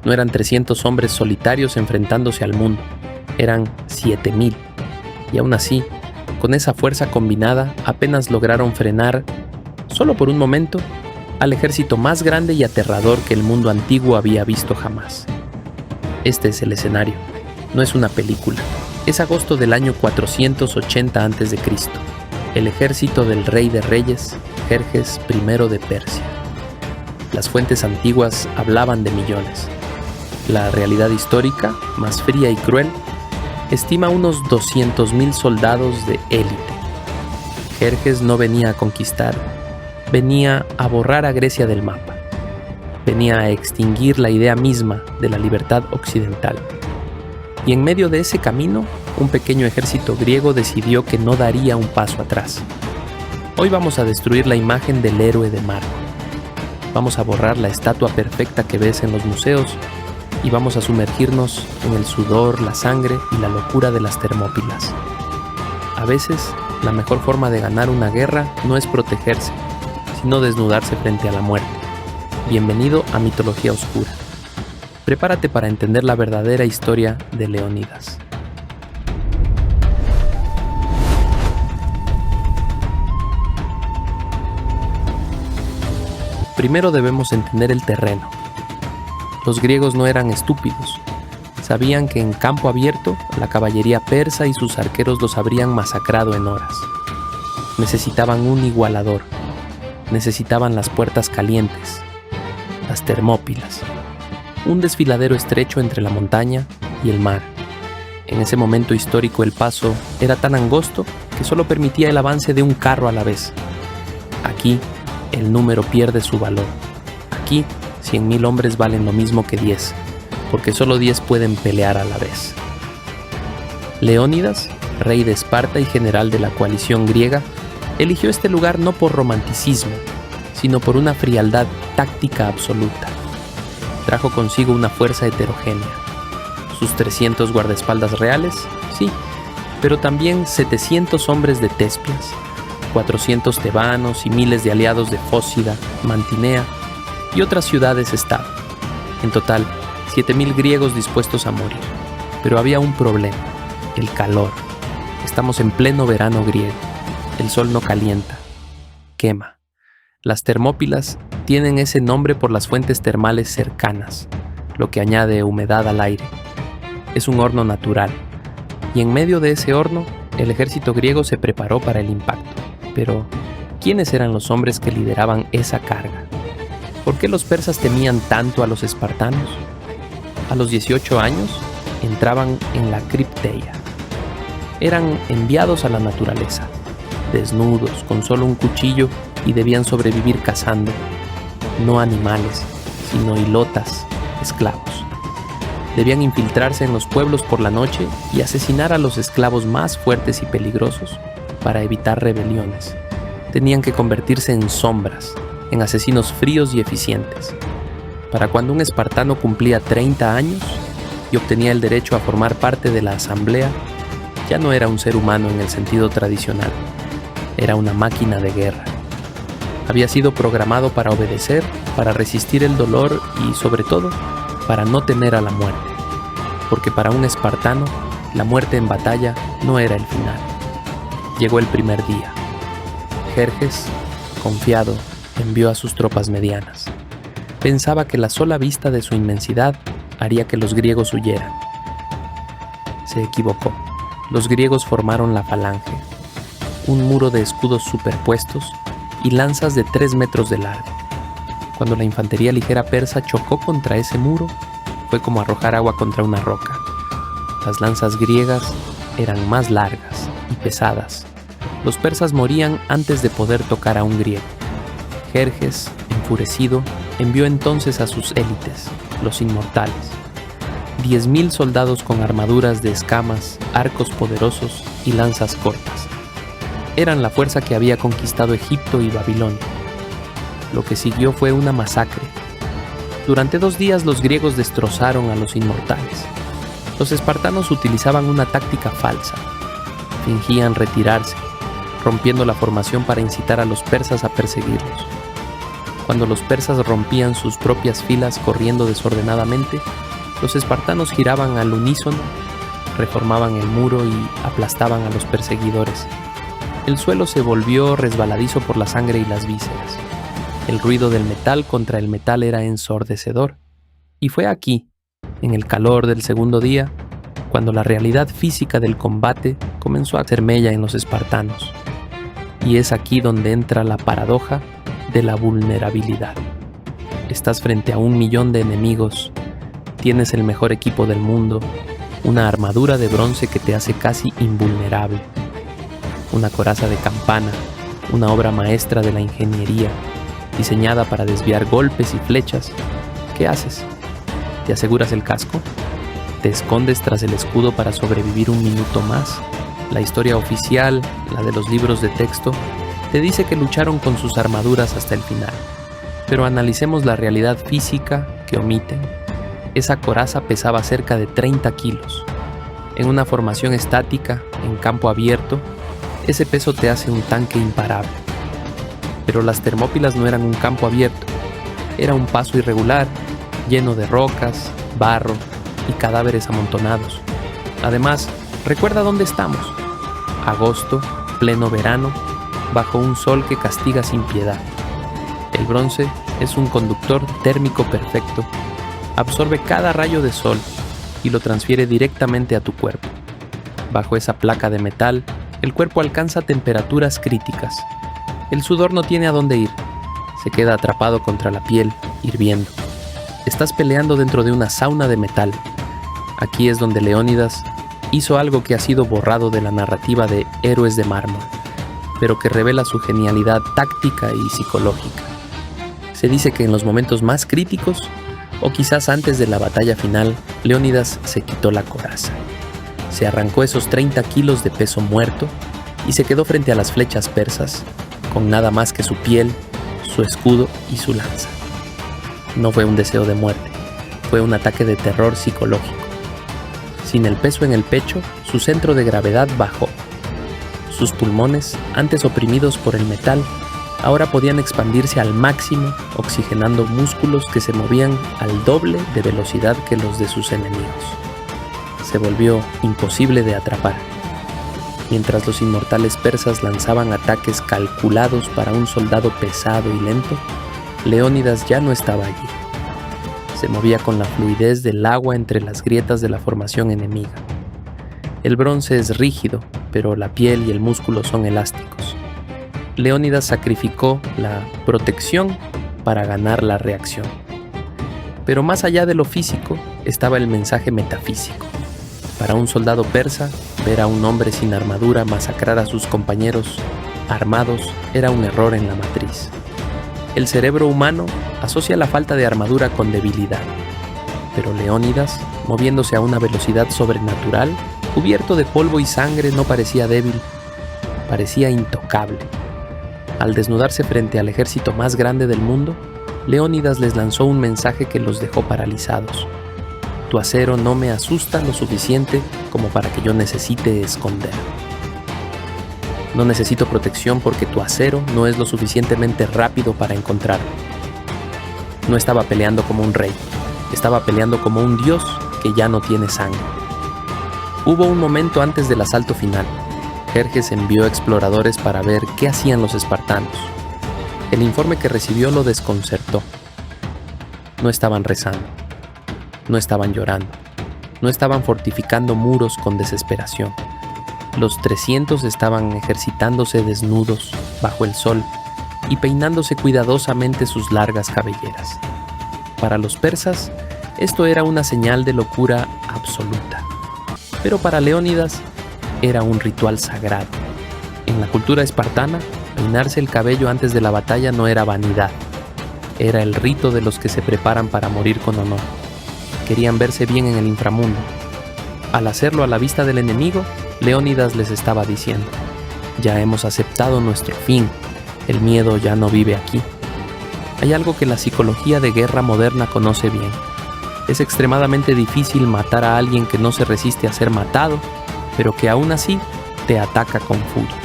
No eran 300 hombres solitarios enfrentándose al mundo, eran 7,000. Y aún así, con esa fuerza combinada, apenas lograron frenar, solo por un momento, al ejército más grande y aterrador que el mundo antiguo había visto jamás. Este es el escenario, no es una película. Es agosto del año 480 a.C., el ejército del rey de reyes, Jerjes I de Persia. Las fuentes antiguas hablaban de millones. La realidad histórica, más fría y cruel, estima unos 200,000 soldados de élite. Jerjes no venía a conquistar, venía a borrar a Grecia del mapa. Venía a extinguir la idea misma de la libertad occidental. Y en medio de ese camino, un pequeño ejército griego decidió que no daría un paso atrás. Hoy vamos a destruir la imagen del héroe de Marco. Vamos a borrar la estatua perfecta que ves en los museos y vamos a sumergirnos en el sudor, la sangre y la locura de las Termópilas. A veces, la mejor forma de ganar una guerra no es protegerse, sino desnudarse frente a la muerte. Bienvenido a Mitología Oscura. Prepárate para entender la verdadera historia de Leónidas. Primero debemos entender el terreno. Los griegos no eran estúpidos. Sabían que en campo abierto, la caballería persa y sus arqueros los habrían masacrado en horas. Necesitaban un igualador. Necesitaban las puertas calientes, las Termópilas, un desfiladero estrecho entre la montaña y el mar. En ese momento histórico el paso era tan angosto que solo permitía el avance de un carro a la vez. Aquí, el número pierde su valor. Aquí, 100,000 hombres valen lo mismo que 10, porque solo 10 pueden pelear a la vez. Leónidas, rey de Esparta y general de la coalición griega, eligió este lugar no por romanticismo, sino por una frialdad táctica absoluta. Trajo consigo una fuerza heterogénea. Sus 300 guardaespaldas reales, sí, pero también 700 hombres de Tespias, 400 tebanos y miles de aliados de Fócida, Mantinea y otras ciudades-estado. En total, 7,000 griegos dispuestos a morir. Pero había un problema, el calor. Estamos en pleno verano griego. El sol no calienta, quema. Las Termópilas tienen ese nombre por las fuentes termales cercanas, lo que añade humedad al aire. Es un horno natural, y en medio de ese horno, el ejército griego se preparó para el impacto. Pero, ¿quiénes eran los hombres que lideraban esa carga? ¿Por qué los persas temían tanto a los espartanos? A los 18 años, entraban en la cripteia. Eran enviados a la naturaleza, desnudos, con solo un cuchillo, y debían sobrevivir cazando, no animales, sino hilotas, esclavos. Debían infiltrarse en los pueblos por la noche y asesinar a los esclavos más fuertes y peligrosos para evitar rebeliones. Tenían que convertirse en sombras, en asesinos fríos y eficientes. Para cuando un espartano cumplía 30 años y obtenía el derecho a formar parte de la asamblea, ya no era un ser humano en el sentido tradicional, era una máquina de guerra. Había sido programado para obedecer, para resistir el dolor y, sobre todo, para no temer a la muerte. Porque para un espartano, la muerte en batalla no era el final. Llegó el primer día. Jerjes, confiado, envió a sus tropas medianas. Pensaba que la sola vista de su inmensidad haría que los griegos huyeran. Se equivocó. Los griegos formaron la falange, un muro de escudos superpuestos y lanzas de 3 metros de largo. Cuando la infantería ligera persa chocó contra ese muro, fue como arrojar agua contra una roca. Las lanzas griegas eran más largas y pesadas. Los persas morían antes de poder tocar a un griego. Jerjes, enfurecido, envió entonces a sus élites, los inmortales. 10,000 soldados con armaduras de escamas, arcos poderosos y lanzas cortas. Eran la fuerza que había conquistado Egipto y Babilonia. Lo que siguió fue una masacre. Durante 2 días los griegos destrozaron a los inmortales. Los espartanos utilizaban una táctica falsa. Fingían retirarse, rompiendo la formación para incitar a los persas a perseguirlos. Cuando los persas rompían sus propias filas corriendo desordenadamente, los espartanos giraban al unísono, reformaban el muro y aplastaban a los perseguidores. El suelo se volvió resbaladizo por la sangre y las vísceras. El ruido del metal contra el metal era ensordecedor. Y fue aquí, en el calor del segundo día, cuando la realidad física del combate comenzó a hacer mella en los espartanos. Y es aquí donde entra la paradoja de la vulnerabilidad. Estás frente a 1 millón de enemigos, tienes el mejor equipo del mundo, una armadura de bronce que te hace casi invulnerable, una coraza de campana, una obra maestra de la ingeniería, diseñada para desviar golpes y flechas. ¿Qué haces? ¿Te aseguras el casco? ¿Te escondes tras el escudo para sobrevivir 1 minuto más? La historia oficial, la de los libros de texto, te dice que lucharon con sus armaduras hasta el final. Pero analicemos la realidad física que omiten. Esa coraza pesaba cerca de 30 kilos. En una formación estática, en campo abierto, ese peso te hace un tanque imparable. Pero las Termópilas no eran un campo abierto. Era un paso irregular, lleno de rocas, barro y cadáveres amontonados. Además, recuerda dónde estamos. Agosto, pleno verano, bajo un sol que castiga sin piedad. El bronce es un conductor térmico perfecto. Absorbe cada rayo de sol y lo transfiere directamente a tu cuerpo. Bajo esa placa de metal, el cuerpo alcanza temperaturas críticas. El sudor no tiene a dónde ir. Se queda atrapado contra la piel, hirviendo. Estás peleando dentro de una sauna de metal. Aquí es donde Leónidas hizo algo que ha sido borrado de la narrativa de Héroes de Mármol, pero que revela su genialidad táctica y psicológica. Se dice que en los momentos más críticos, o quizás antes de la batalla final, Leónidas se quitó la coraza. Se arrancó esos 30 kilos de peso muerto y se quedó frente a las flechas persas, con nada más que su piel, su escudo y su lanza. No fue un deseo de muerte, fue un ataque de terror psicológico. Sin el peso en el pecho, su centro de gravedad bajó. Sus pulmones, antes oprimidos por el metal, ahora podían expandirse al máximo, oxigenando músculos que se movían al doble de velocidad que los de sus enemigos. Se volvió imposible de atrapar. Mientras los inmortales persas lanzaban ataques calculados para un soldado pesado y lento, Leónidas ya no estaba allí. Se movía con la fluidez del agua entre las grietas de la formación enemiga. El bronce es rígido, pero la piel y el músculo son elásticos. Leónidas sacrificó la protección para ganar la reacción. Pero más allá de lo físico estaba el mensaje metafísico. Para un soldado persa, ver a un hombre sin armadura masacrar a sus compañeros armados era un error en la matriz. El cerebro humano asocia la falta de armadura con debilidad. Pero Leónidas, moviéndose a una velocidad sobrenatural, cubierto de polvo y sangre, no parecía débil, parecía intocable. Al desnudarse frente al ejército más grande del mundo, Leónidas les lanzó un mensaje que los dejó paralizados. Tu acero no me asusta lo suficiente como para que yo necesite esconder. No necesito protección porque tu acero no es lo suficientemente rápido para encontrarlo. No estaba peleando como un rey, estaba peleando como un dios que ya no tiene sangre. Hubo un momento antes del asalto final. Jerjes envió exploradores para ver qué hacían los espartanos. El informe que recibió lo desconcertó. No estaban rezando, no estaban llorando, no estaban fortificando muros con desesperación. Los 300 estaban ejercitándose desnudos bajo el sol y peinándose cuidadosamente sus largas cabelleras. Para los persas, esto era una señal de locura absoluta. Pero para Leónidas, era un ritual sagrado. En la cultura espartana, peinarse el cabello antes de la batalla no era vanidad. Era el rito de los que se preparan para morir con honor. Querían verse bien en el inframundo. Al hacerlo a la vista del enemigo, Leónidas les estaba diciendo: ya hemos aceptado nuestro fin, el miedo ya no vive aquí. Hay algo que la psicología de guerra moderna conoce bien. Es extremadamente difícil matar a alguien que no se resiste a ser matado, pero que aún así te ataca con furia.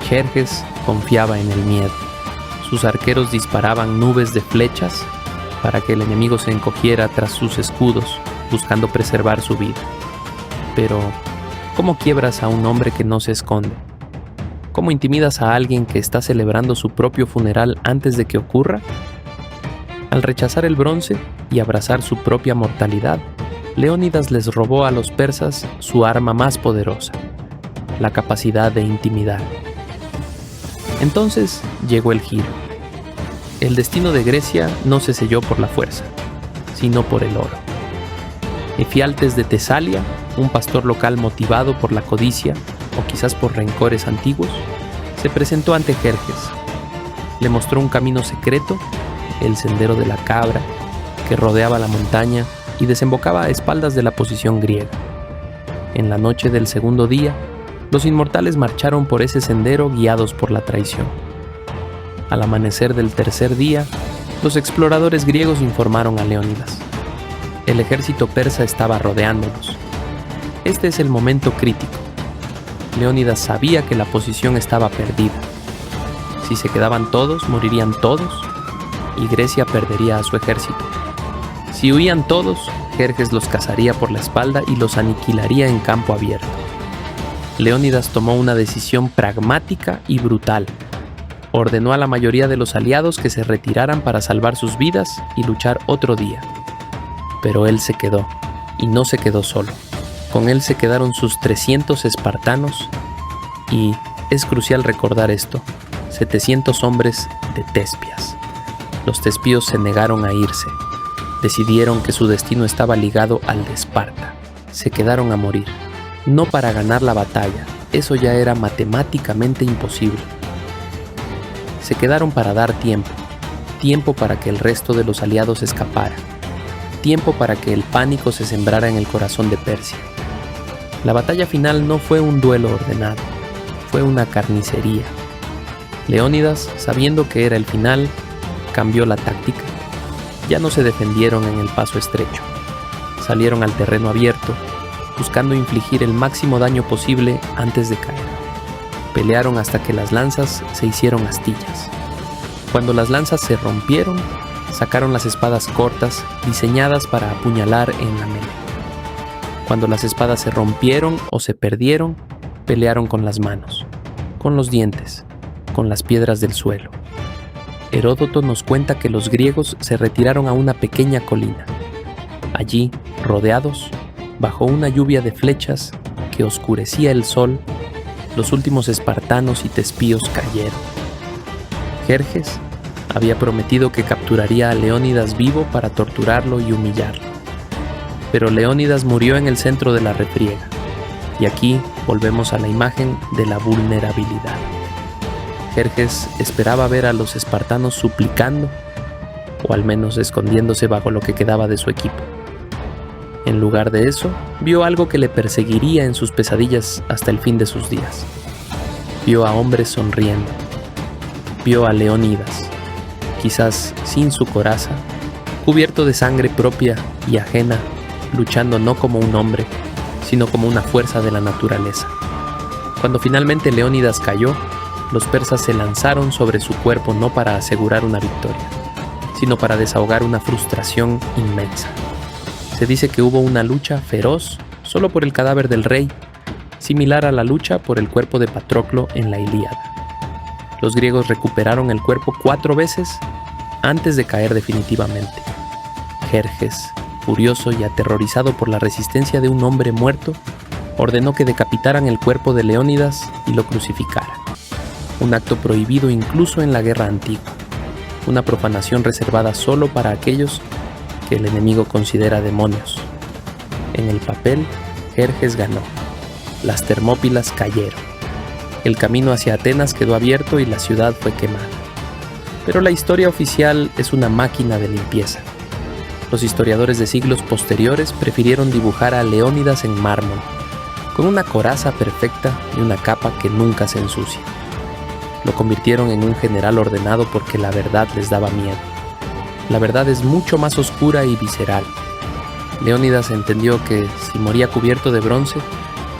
Jerjes confiaba en el miedo. Sus arqueros disparaban nubes de flechas para que el enemigo se encogiera tras sus escudos, buscando preservar su vida. Pero, ¿cómo quiebras a un hombre que no se esconde? ¿Cómo intimidas a alguien que está celebrando su propio funeral antes de que ocurra? Al rechazar el bronce y abrazar su propia mortalidad, Leónidas les robó a los persas su arma más poderosa, la capacidad de intimidar. Entonces llegó el giro. El destino de Grecia no se selló por la fuerza, sino por el oro. Efialtes de Tesalia, un pastor local motivado por la codicia o quizás por rencores antiguos, se presentó ante Jerjes. Le mostró un camino secreto, el sendero de la cabra, que rodeaba la montaña y desembocaba a espaldas de la posición griega. En la noche del segundo día, los inmortales marcharon por ese sendero guiados por la traición. Al amanecer del tercer día, los exploradores griegos informaron a Leónidas. El ejército persa estaba rodeándolos. Este es el momento crítico. Leónidas sabía que la posición estaba perdida. Si se quedaban todos, morirían todos, y Grecia perdería a su ejército. Si huían todos, Jerjes los cazaría por la espalda y los aniquilaría en campo abierto. Leónidas tomó una decisión pragmática y brutal. Ordenó a la mayoría de los aliados que se retiraran para salvar sus vidas y luchar otro día. Pero él se quedó, y no se quedó solo. Con él se quedaron sus 300 espartanos y, es crucial recordar esto, 700 hombres de Tespias. Los tespíos se negaron a irse. Decidieron que su destino estaba ligado al de Esparta. Se quedaron a morir. No para ganar la batalla, eso ya era matemáticamente imposible. Se quedaron para dar tiempo, tiempo para que el resto de los aliados escapara, tiempo para que el pánico se sembrara en el corazón de Persia. La batalla final no fue un duelo ordenado, fue una carnicería. Leónidas, sabiendo que era el final, cambió la táctica. Ya no se defendieron en el paso estrecho, salieron al terreno abierto, buscando infligir el máximo daño posible antes de caer. Pelearon hasta que las lanzas se hicieron astillas. Cuando las lanzas se rompieron, sacaron las espadas cortas diseñadas para apuñalar en la melee. Cuando las espadas se rompieron o se perdieron, pelearon con las manos, con los dientes, con las piedras del suelo. Heródoto nos cuenta que los griegos se retiraron a una pequeña colina. Allí, rodeados, bajo una lluvia de flechas que oscurecía el sol, los últimos espartanos y tespíos cayeron. Jerjes había prometido que capturaría a Leónidas vivo para torturarlo y humillarlo. Pero Leónidas murió en el centro de la refriega. Y aquí volvemos a la imagen de la vulnerabilidad. Jerjes esperaba ver a los espartanos suplicando, o al menos escondiéndose bajo lo que quedaba de su equipo. En lugar de eso, vio algo que le perseguiría en sus pesadillas hasta el fin de sus días. Vio a hombres sonriendo. Vio a Leónidas, quizás sin su coraza, cubierto de sangre propia y ajena, luchando no como un hombre, sino como una fuerza de la naturaleza. Cuando finalmente Leónidas cayó, los persas se lanzaron sobre su cuerpo no para asegurar una victoria, sino para desahogar una frustración inmensa. Se dice que hubo una lucha feroz solo por el cadáver del rey, similar a la lucha por el cuerpo de Patroclo en la Ilíada. Los griegos recuperaron el cuerpo 4 veces antes de caer definitivamente. Jerjes, furioso y aterrorizado por la resistencia de un hombre muerto, ordenó que decapitaran el cuerpo de Leónidas y lo crucificaran. Un acto prohibido incluso en la guerra antigua, una profanación reservada solo para aquellos que el enemigo considera demonios. En el papel, Jerjes ganó. Las Termópilas cayeron. El camino hacia Atenas quedó abierto y la ciudad fue quemada. Pero la historia oficial es una máquina de limpieza. Los historiadores de siglos posteriores prefirieron dibujar a Leónidas en mármol, con una coraza perfecta y una capa que nunca se ensucia. Lo convirtieron en un general ordenado porque la verdad les daba miedo. La verdad es mucho más oscura y visceral. Leónidas entendió que, si moría cubierto de bronce,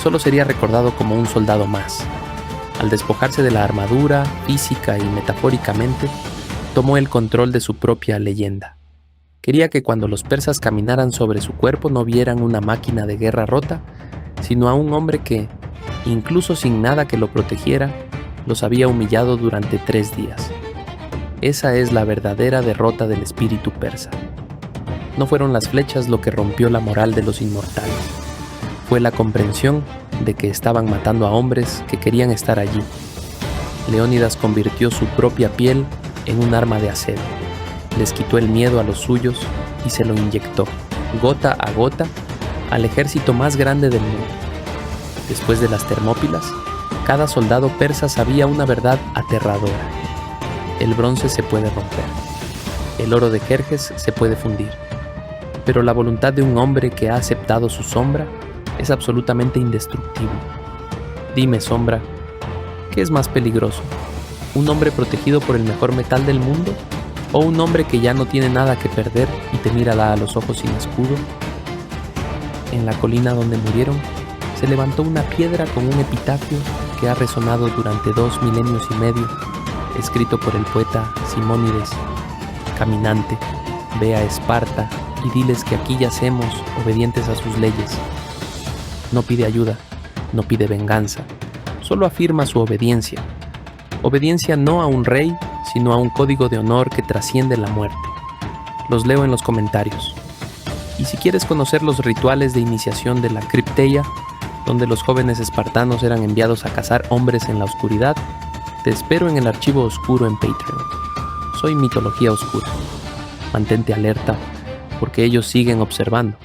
solo sería recordado como un soldado más. Al despojarse de la armadura, física y metafóricamente, tomó el control de su propia leyenda. Quería que cuando los persas caminaran sobre su cuerpo no vieran una máquina de guerra rota, sino a un hombre que, incluso sin nada que lo protegiera, los había humillado durante 3 días. Esa es la verdadera derrota del espíritu persa. No fueron las flechas lo que rompió la moral de los inmortales. Fue la comprensión de que estaban matando a hombres que querían estar allí. Leónidas convirtió su propia piel en un arma de asedio. Les quitó el miedo a los suyos y se lo inyectó, gota a gota, al ejército más grande del mundo. Después de las Termópilas, cada soldado persa sabía una verdad aterradora. El bronce se puede romper. El oro de Jerjes se puede fundir. Pero la voluntad de un hombre que ha aceptado su sombra es absolutamente indestructible. Dime, sombra, ¿qué es más peligroso? ¿Un hombre protegido por el mejor metal del mundo? ¿O un hombre que ya no tiene nada que perder y te mira a los ojos sin escudo? En la colina donde murieron, se levantó una piedra con un epitafio que ha resonado durante 2 milenios y medio, escrito por el poeta Simónides: Caminante, ve a Esparta y diles que aquí yacemos obedientes a sus leyes. No pide ayuda, no pide venganza, solo afirma su obediencia. Obediencia no a un rey, sino a un código de honor que trasciende la muerte. Los leo en los comentarios. Y si quieres conocer los rituales de iniciación de la Cripteia, donde los jóvenes espartanos eran enviados a cazar hombres en la oscuridad, te espero en el archivo oscuro en Patreon. Soy Mitología Oscura. Mantente alerta, porque ellos siguen observando.